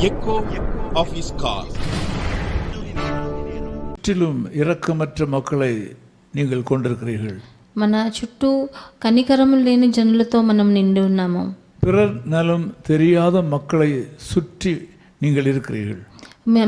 echo of his call. முற்றிலும் இரக்கமற்ற மக்களை நீங்கள் கொண்டிருக்கிறீர்கள். మన చుట్టూ కనికరము లేని జనులతో మనం నిండి ఉన్నాము. பிறர் நலம் தெரியாத மக்களை சுற்றி நீங்கள் இருக்கிறீர்கள்.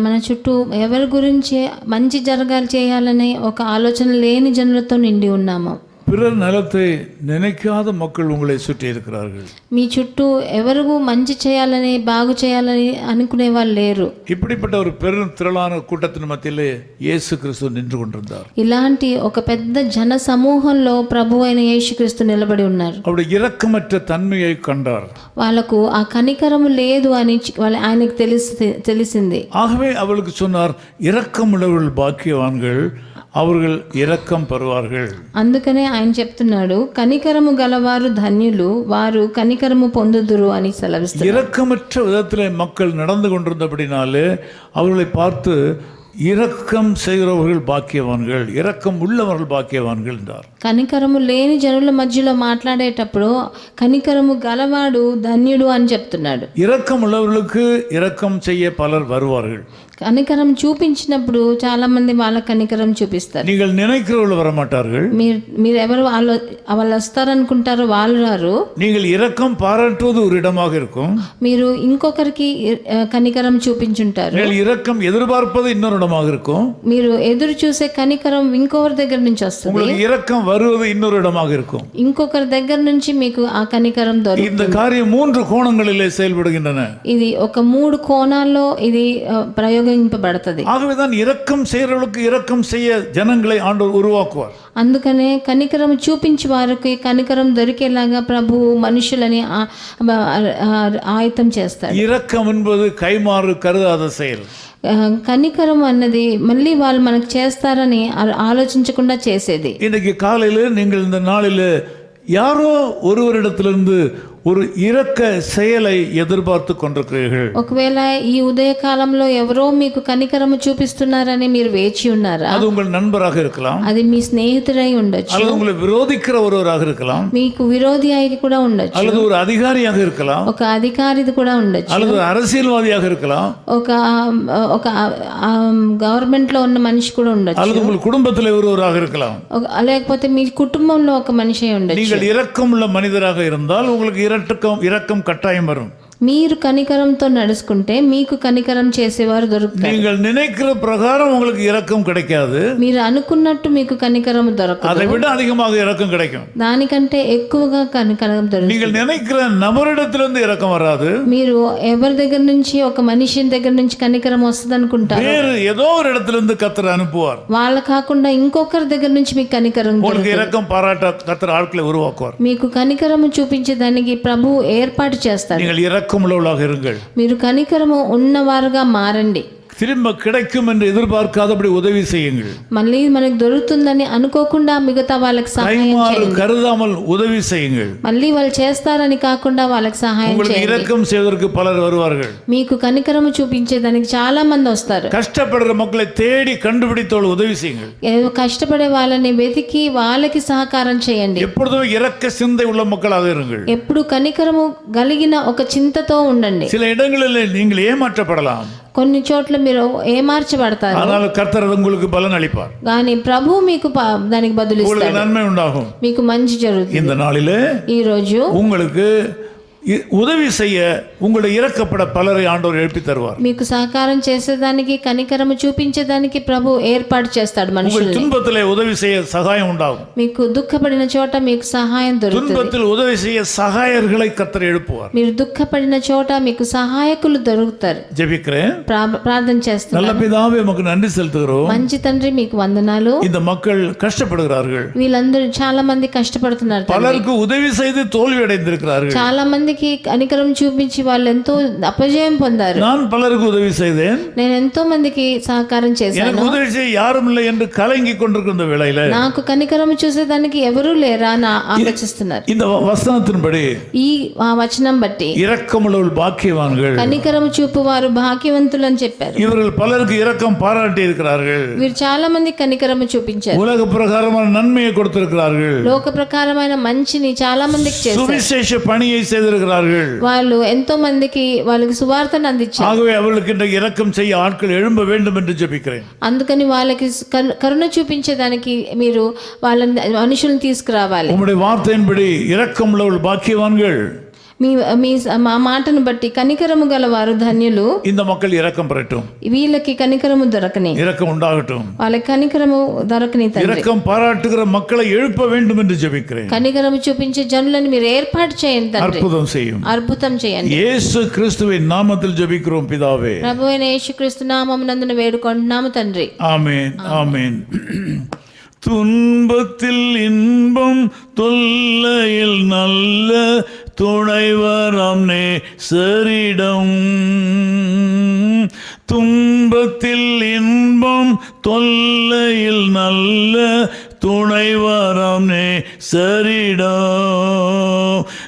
మన చుట్టూ ఎవరి గురించి మంచి జరగాలి చేయాలనే ఒక ఆలోచన లేని జనులతో నిండి ఉన్నాము. பிறர் நலத்தை நினைக்காத மக்கள் உங்களை சுற்றி இருக்கிறார்கள். మీ చుట్టూ ఎవరు మంచి చేయాలని బాగు చేయాలని అనుకునే వాళ్ళు లేరు. இப்படிப்பட்ட ஒரு பெரும் திரளான கூட்டத்தின் மத்தியிலே இயேசு கிறிஸ்து நின்று கொண்டிருந்தார். ఇలాంటి ఒక పెద్ద జన సమూహంలో ప్రభు అయిన యేసుక్రీస్తు నిలబడి ఉన్నారు. அவருடைய இரக்கமற்ற தன்மையை கண்டார். వాళ్ళకు ఆ కనికరము లేదు అని ఆయనకు తెలిసింది. ஆகவே அவளுக்கு சொன்னார், இரக்கமுள்ளவர்கள் பாக்கியவான்கள், அவர்கள் இரக்கம் பெறுவார்கள். అందుకనే ఆయన చెప్తున్నాడు, కనికరము గలవారు ధన్యులు, వారు కనికరము పొందుదురు అని సెలవిస్తారు. இரக்கமற்ற விதத்திலே மக்கள் நடந்து கொண்டிருந்தபடினாலே அவர்களை பார்த்து இரக்கம் செய்கிறவர்கள் பாக்கியவான்கள், இரக்கம் உள்ளவர்கள் பாக்கியவான்கள் என்றார். కనికరము లేని జనుల మధ్యలో మాట్లాడేటప్పుడు కనికరము గలవాడు ధన్యుడు అని చెప్తున్నాడు. இரக்கம் உள்ளவர்களுக்கு இரக்கம் செய்ய பலர் வருவார்கள். కనికరం చూపించినప్పుడు చాలా మంది వాళ్ళ కనికరం చూపిస్తారు. நீங்கள் நினைக்கிறவர்கள் வரமாட்டார்கள். మీరు ఎవరు వాళ్ళు వస్తారనుకుంటారో వాళ్ళు రారు. நீங்கள் இரக்கம் பாராட்டுவது ஒரு இடமாக இருக்கும். మీరు ఇంకొకరికి కనికరం చూపించుంటారు. நீங்கள் இரக்கம் எதிர்பார்ப்பது இன்னொரு இடமாக இருக்கும். మీరు ఎదురు చూసే కనికరం ఇంకొకరి దగ్గర నుంచి వస్తుంది. உங்களுக்கு இரக்கம் வருவது இன்னொரு இடமாக இருக்கும். ఇంకొకరి దగ్గర నుంచి మీకు ఆ కనికరం దొరుకుతుంది. இந்த காரியம் 3 கோணங்களிலே செயல்படுகின்றன. ఇది ఒక 3 కోణాల్లో ఇది ప్రయోగింపబడుతుంది. ஆகவேதான் இரக்கம் செய்கிறவர்களுக்கு இரக்கம் செய்ய ஜனங்களை ஆண்டவர் உருவாக்குவார். అందుకనే కనికరం చూపించి వారికి కనికరం దొరికేలాగా ప్రభువు మనుషులని ఆయుతం చేస్తాడు. இரக்கம் என்பது கைமாறு கருதாத செயல். కనికరం అన్నది మళ్ళీ వాళ్ళు మనకు చేస్తారని ఆలోచించకుండా చేసేది. இன்னைக்கு காலையில் நீங்கள் இந்த நாளில் யாரோ ஒருவரிடத்திலிருந்து ஒரு இரக்க செயலை எதிர்பார்த்து கொண்டிருக்கிறீர்கள். ఒకవేళ ఈ ఉదయ కాలంలో ఎవరో మీకు కనికరము చూపిస్తున్నారని మీరు వేచి ఉన్నారా? அது உங்கள் நண்பராக இருக்கலாம், అది మీ స్నేహితుడై ఉండొచ్చు, அல்லது உங்களை விரோதிக்கிற ஒருவராக இருக்கலாம், మీకు విరోధి అయి కూడా ఉండొచ్చు, அல்லது ஒரு அதிகாரியாக இருக்கலாம், ఒక అధికారిది కూడా ఉండొచ్చు, அல்லது ஒரு அரசியல்வாதியாக இருக்கலாம், ఒక గవర్నమెంట్ లో ఉన్న మనిషి కూడా ఉండొచ్చు, அல்லது உங்கள் குடும்பத்தில் ஒருவராக இருக்கலாம். లేకపోతే మీ కుటుంబంలో ఒక మనిషి ఉండొచ్చు. நீங்கள் இரக்கமுள்ள மனிதராக இருந்தால் உங்களுக்கு இரக்கம் கட்டாயம் வரும். మీరు కనికరంతో నడుచుకుంటే మీకు కనికరం చేసేవారు దొరుకుతారు. நீங்கள் நினைக்கிற பிரகாரம் உங்களுக்கு இரக்கம் கிடைக்காது. మీరు అనుకున్నట్టు మీకు కనికరం దొరకదు. அதை விட அதிகமாக இரக்கம் கிடைக்கும். దానికంటే ఎక్కువగా కనికరం దొరుకుతుంది. நீங்கள் நினைக்கிற நபரிடத்திலிருந்து இரக்கம் வராது. మీరు ఎవరి దగ్గర నుంచి ఒక మనిషి దగ్గర నుంచి కనికరం వస్తుంది అనుకుంటారు. வேறு ஏதோ ஒரு இடத்திலிருந்து கர்த்தர் அனுப்புவார். వాళ్ళ కాకుండా ఇంకొకరి దగ్గర నుంచి మీకు కనికరం உங்களுக்கு இரக்கம் பாராட்ட கர்த்தர் ஆட்களை உருவாக்குவார். మీకు కనికరము చూపించేదానికి ప్రభువు ఏర్పాటు చేస్తాడు. நீங்கள் இரக்கமுள்ளவர்களாக இருங்கள். మీరు కనికరము ఉన్నవారుగా మారండి. திரும்ப கிடைக்கும் என்று எதிர்பார்க்காதபடி உதவி செய்யுங்கள். మళ్ళీ మనకు దొరుకుతుందని అనుకోకుండా మిగతా వాళ్ళకి సహాయం చేయండి. கருதாமல் உதவி செய்யுங்கள். మళ్ళీ వాళ్ళు చేస్తారని కాకుండా వాళ్ళకి సహాయం உங்களுக்கு చేయండి. இரக்கம் செய்வதற்கு பலர் வருவார்கள். మీకు కనికరము చూపించేదానికి చాలా మంది వస్తారు. கஷ்டப்படுற மக்களை தேடி கண்டுபிடித்தோடு உதவி செய்யுங்கள். ఏదో కష్టపడే వాళ్ళని వెతికి వాళ్ళకి సహకారం చేయండి. எப்பொழுதும் இரக்க சிந்தை உள்ள மக்களாக இருங்கள். ఎప్పుడు కనికరము కలిగిన ఒక చింతతో ఉండండి. சில இடங்களில் நீங்கள் ஏமாற்றப்படலாம். కొన్ని చోట్ల మీరు ఏమార్చబడతారు. ஆனால் கர்த்தர் உங்களுக்கு பலன் அளிப்பார். కానీ ప్రభు మీకు దానికి బదులు உங்களுக்கு ఇస్తాడు. நன்மை உண்டாகும். మీకు మంచి జరుగుతుంది. இந்த நாளிலே ఈ రోజు உங்களுக்கு உதவி செய்ய உங்களை இறக்கப்பட பலரை ஆண்டவர் எழுப்பி தருவார். మీకు సహకారం చేసేదానికి కనికరము చూపించేదానికి ప్రభు ఏర్పాటు చేస్తాడు మనుషుల్ని. துன்பத்திலே உதவி செய்ய சகாயம் உண்டாகும். మీకు దుఃఖపడిన చోట మీకు సహాయం దొరుకుతుంది. துன்பத்தில் உதவி செய்ய சகாயர்களை கர்த்தர் எழுப்புவார். మీరు దుఃఖపడిన చోట మీకు సహాయకులు దొరుకుతారు. ஜெபிக்கிறேன். ప్రార్థన చేస్తున్నాను. நல்ல பிதாவே உமக்கு நன்றி செலுத்துகிறோம். మంచి తండ్రి మీకు వందనాలు. இந்த மக்கள் கஷ்டப்படுகிறார்கள். వీళ్ళందరూ చాలా మంది కష్టపడుతున్నారు. பலருக்கு உதவி செய்து தோல்வி அடைந்திருக்கிறார்கள். చాలా మందికి కనికరం చూపించి వాళ్ళు ఎంతో అపజయం పొందారు. நான் பலருக்கு உதவி செய்தேன். నేను ఎంతో మందికి సహకారం చేశాను. எனக்கு ఉదవి செய்ய யாரும் இல்லை என்று கலங்கி கொண்டிருக்கிற வேளையில నాకు కనికరం చూసేదానికి ఎవరూ లేరా అని ఆలోచిస్తున్నారు. இந்த వచనத்தின்படி ఈ వచనం బట్టి இரக்கமுள்ளவர்கள் பாக்கியவான்கள், కనికరం చూపువారు భాగ్యవంతులు అని చెప్పారు. இவர்கள் பலருக்கு இரக்கம் பாராட்டி இருக்கிறார்கள். వీరు చాలా మంది కనికరం చూపించారు. உலக பிரகாரமான நன்மையை கொடுத்திருக்கிறார்கள். లోక ప్రకారమైన మంచిని చాలా మందికి చేశారు. சுவிசேஷ பணியை செய்திருக்கிறார்கள். பாராட்டுகிறார்கள். వాళ్ళు ఎంతో మందికి వాళ్ళకి సువార్తను అందించారు. ஆகவே அவர்களுக்கு இன்றைக்கு இரக்கம் செய்ய ஆட்கள் எழும்ப வேண்டும் என்று ஜெபிக்கிறேன். అందుకని వాళ్ళకి కరుణ చూపించేదానికి మీరు వాళ్ళని మనుషులను తీసుకురావాలి. உம்முடைய வார்த்தையின்படி இரக்கம் உள்ளவர்கள் பாக்கியவான்கள். మీ మీ మా మాటను బట్టి కనికరము గల వారు ధన్యులు. இந்த மக்கள் இரக்கம் பெறட்டும், వీళ్ళకి కనికరము దొరకని, இரக்கம் உண்டாகட்டும். వాళ్ళకి కనికరము దొరకని తండ్రి. இரக்கம் பாராட்டுகிற மக்களை எழுப்ப வேண்டும் என்று ஜெபிக்கிறேன். కనికరము చూపించే జనులను మీరు ఏర్పాటు చేయండి తండ్రి. அற்புதம் செய்யும். అద్భుతం చేయండి. இயேசு கிறிஸ்துவின் நாமத்தில் ஜெபிக்கிறோம் பிதாவே. ప్రభువైన యేసుక్రీస్తు నామమునందున వేడుకుంటున్నాము తండ్రి. ஆமென், ஆமென். துன்பத்தில் இன்பம், தொல்லையில் நல்ல துணைவரம் நேசரிடம். துன்பத்தில் இன்பம், தொல்லையில் நல்ல துணைவரம் நேசரிடம்.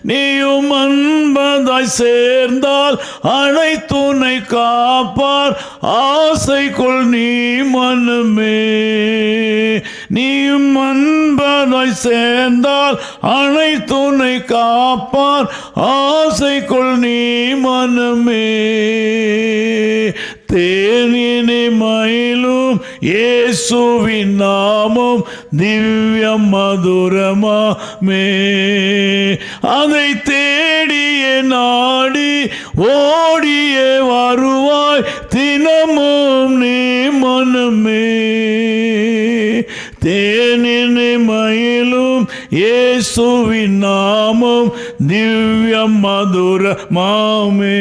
நீயும் அன்பதாய் சேர்ந்தால் அனைத்துனை காப்பார், ஆசைக்குள் நீ மனமே. நீயும் அன்பதாய் சேர்ந்தால் அனைத்துனை காப்பார், ஆசைக்குள் நீ மனமே. தேனினை மயிலும் இயேசுவின் நாமம் திவ்யம் மதுரமாமே. அதை தேடியே நாடி ஓடியே வருவாய் தினமும் நீ மனமே. தேனினை மயிலும் இயேசுவின் நாமம் திவ்யம் மதுரமாமே.